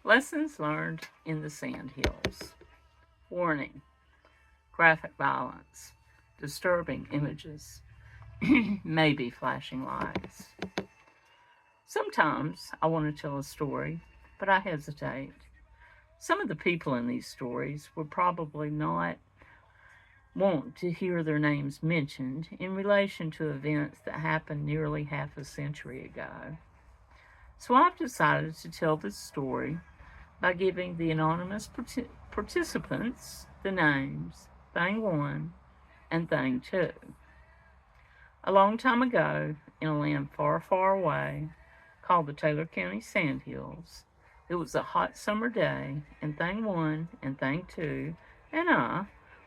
Lessons learned in the sandhills. Warning: graphic violence, disturbing images, maybe flashing lights. Sometimes I want to tell a story, but I hesitate. Some of the people in these stories would probably not want to hear their names mentioned in relation to events that happened nearly half a century ago. So I've decided to tell this story by giving the anonymous participants the names Thang 1 and Thang 2. A long time ago, in a land far, far away, called the Taylor County Sandhills, it was a hot summer day, and Thang 1 and Thang 2 and I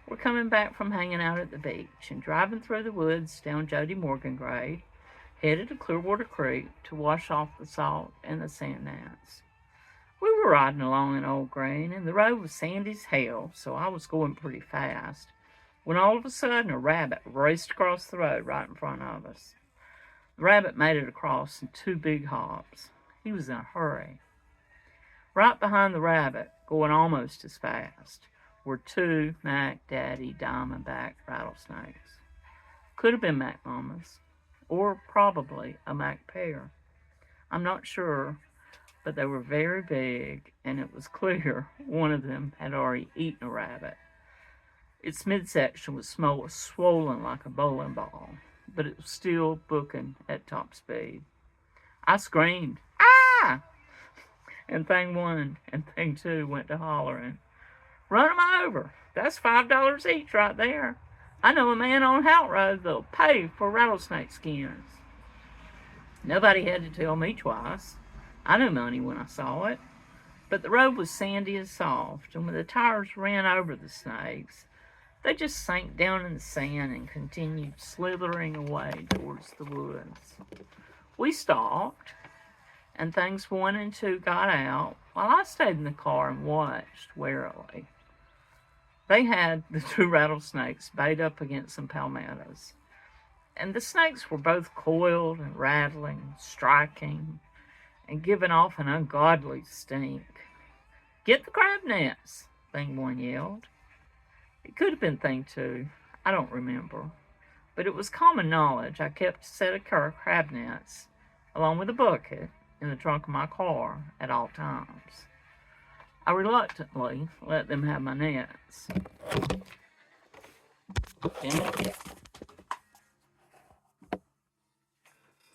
were coming back from hanging out at the beach and driving through the woods down Jody Morgan Grade, headed to Clearwater Creek to wash off the salt and the sand gnats. We were riding along an old green, and the road was sandy as hell, so I was going pretty fast, when all of a sudden a rabbit raced across the road right in front of us. The rabbit made it across in 2 big hops. He was in a hurry. Right behind the rabbit, going almost as fast, were 2 Mac Daddy diamondback rattlesnakes. Could have been Mac Mamas, or probably a Mac pair. I'm not sure, but they were very big, and it was clear one of them had already eaten a rabbit. Its midsection was swollen like a bowling ball, but it was still booking at top speed. I screamed, "Ah!" And Thing 1 and Thing 2 went to hollering, "Run 'em over. That's $5 each right there. I know a man on Hout Road that'll pay for rattlesnake skins." Nobody had to tell me twice. I knew money when I saw it. But the road was sandy and soft, and when the tires ran over the snakes, they just sank down in the sand and continued slithering away towards the woods. We stopped, and Things 1 and 2 got out, while I stayed in the car and watched warily. They had the 2 rattlesnakes bayed up against some palmettos, and the snakes were both coiled and rattling, striking, and giving off an ungodly stink. "Get the crab nets," Thing 1 yelled. It could have been Thing 2, I don't remember, but it was common knowledge I kept a set of crab nets, along with a bucket, in the trunk of my car at all times. I reluctantly let them have my nets.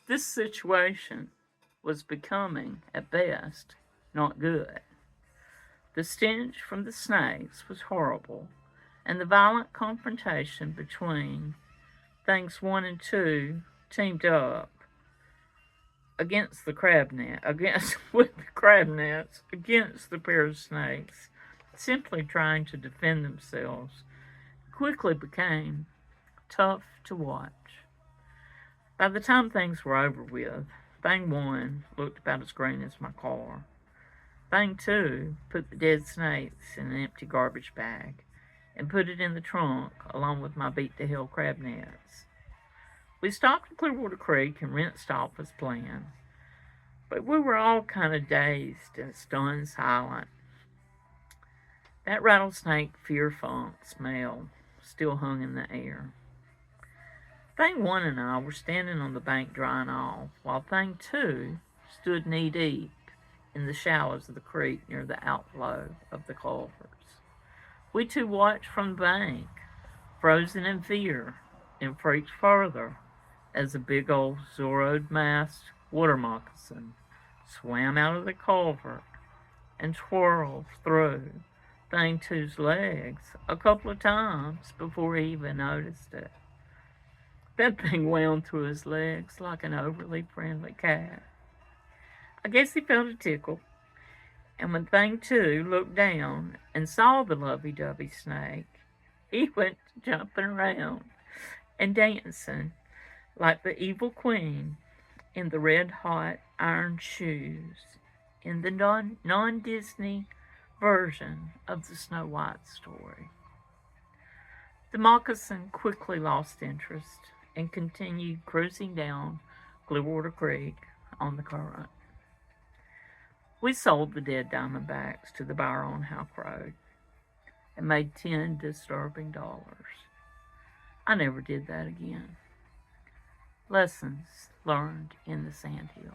This situation was becoming, at best, not good. The stench from the snakes was horrible, and the violent confrontation between Things 1 and 2 teamed up against the crab net, with the crab nets against the pair of snakes, simply trying to defend themselves, quickly became tough to watch. By the time things were over with, Thing 1 looked about as green as my car. Thing 2 put the dead snakes in an empty garbage bag and put it in the trunk along with my beat-to-hell crab nets. We stopped at Clearwater Creek and rinsed off as planned, but we were all kind of dazed and stunned silent. That rattlesnake fear funk smell still hung in the air. Thing 1 and I were standing on the bank drying off, while Thing 2 stood knee-deep in the shallows of the creek near the outflow of the culverts. We 2 watched from the bank, frozen in fear, and freaked further as a big old Zorro-masked water moccasin swam out of the culvert and twirled through Thing 2's legs a couple of times before he even noticed it. That thing wound through his legs like an overly friendly cat. I guess he felt a tickle, and when Thing 2 looked down and saw the lovey-dovey snake, he went jumping around and dancing like the evil queen in the red-hot iron shoes in the non-Disney version of the Snow White story. The moccasin quickly lost interest and continued cruising down Clearwater Creek on the current. We sold the dead diamondbacks to the buyer on Hawk Road and made 10 disturbing dollars. I never did that again. Lessons learned in the sandhills.